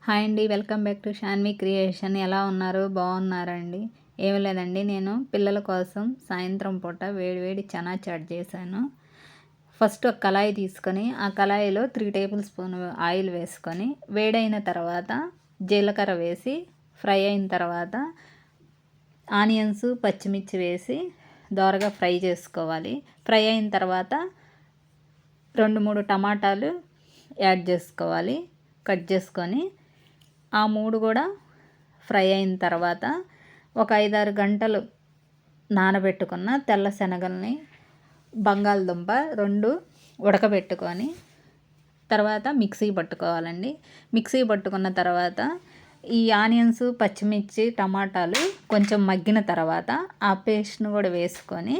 Hi అండి, welcome back to Shanvi creation. ఎలా ఉన్నారు? బాగున్నారండి? ఏమి లేదండి, నేను పిల్లల కోసం సాయంత్రం పూట వేడివేడి చనా చాట్ చేశాను. ఫస్ట్ ఒక కళాయి తీసుకొని ఆ కళాయిలో 3 టేబుల్ స్పూన్ ఆయిల్ వేసుకొని వేడైన తర్వాత జీలకర్ర వేసి ఫ్రై అయిన తర్వాత ఆనియన్స్ పచ్చిమిర్చి వేసి దోరగా ఫ్రై చేసుకోవాలి. ఫ్రై అయిన తర్వాత 2-3 టమాటాలు యాడ్ చేసుకోవాలి, కట్ చేసుకొని ఆ 3 కూడా ఫ్రై అయిన తర్వాత ఒక 5-6 గంటలు నానబెట్టుకున్న తెల్ల శనగల్ని బంగాళదుంప 2 ఉడకబెట్టుకొని తర్వాత మిక్సీ పట్టుకోవాలండి. మిక్సీ పట్టుకున్న తర్వాత ఈ ఆనియన్స్ పచ్చిమిర్చి టమాటాలు కొంచెం మగ్గిన తర్వాత ఆ పేస్ట్ను కూడా వేసుకొని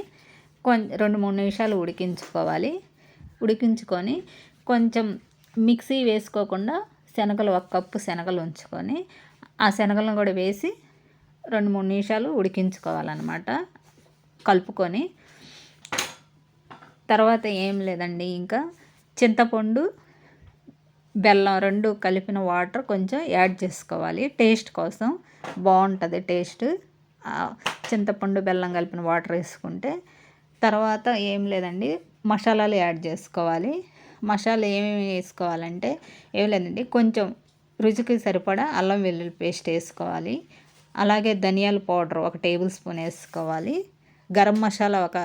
2-3 నిమిషాలు ఉడికించుకొని కొంచెం మిక్సీ వేసుకోకుండా శనగలు 1 కప్పు శనగలు ఉంచుకొని ఆ శనగలను కూడా వేసి 2-3 నిమిషాలు ఉడికించుకోవాలన్నమాట, కలుపుకొని. తర్వాత ఏం లేదండి, ఇంకా చింతపండు బెల్లం 2 కలిపిన వాటర్ కొంచెం యాడ్ చేసుకోవాలి, టేస్ట్ కోసం బాగుంటుంది టేస్ట్. చింతపండు బెల్లం కలిపిన వాటర్ వేసుకుంటే తర్వాత ఏం లేదండి, మసాలాలు యాడ్ చేసుకోవాలి. మసాలా ఏమేమి వేసుకోవాలంటే ఏం లేదండి, కొంచెం రుచికి సరిపడా అల్లం వెల్లుల్లి పేస్ట్ వేసుకోవాలి. అలాగే ధనియాల పౌడర్ 1 టేబుల్ స్పూన్ వేసుకోవాలి. గరం మసాలా 1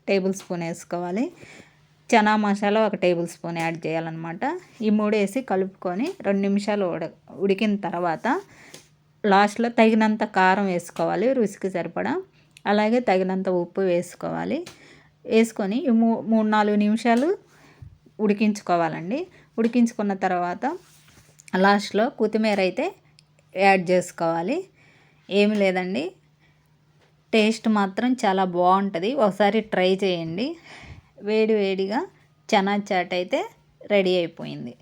టేబుల్ స్పూన్ వేసుకోవాలి. Chana masala 1 table spoon add చేయాలన్నమాట. ఈ 3 వేసి కలుపుకొని 2 నిమిషాలు ఉడికిన తర్వాత లాస్ట్లో తగినంత కారం వేసుకోవాలి, రుచికి సరిపడా. అలాగే తగినంత ఉప్పు వేసుకోవాలి. వేసుకొని 3-4 నిమిషాలు ఉడికించుకోవాలండి. ఉడికించుకున్న తర్వాత లాస్ట్లో కొత్తిమీర అయితే యాడ్ చేసుకోవాలి. ఏమి లేదండి, టేస్ట్ మాత్రం చాలా బాగుంటుంది, ఒకసారి ట్రై చేయండి. వేడివేడిగా చనా చాట్ అయితే రెడీ అయిపోయింది.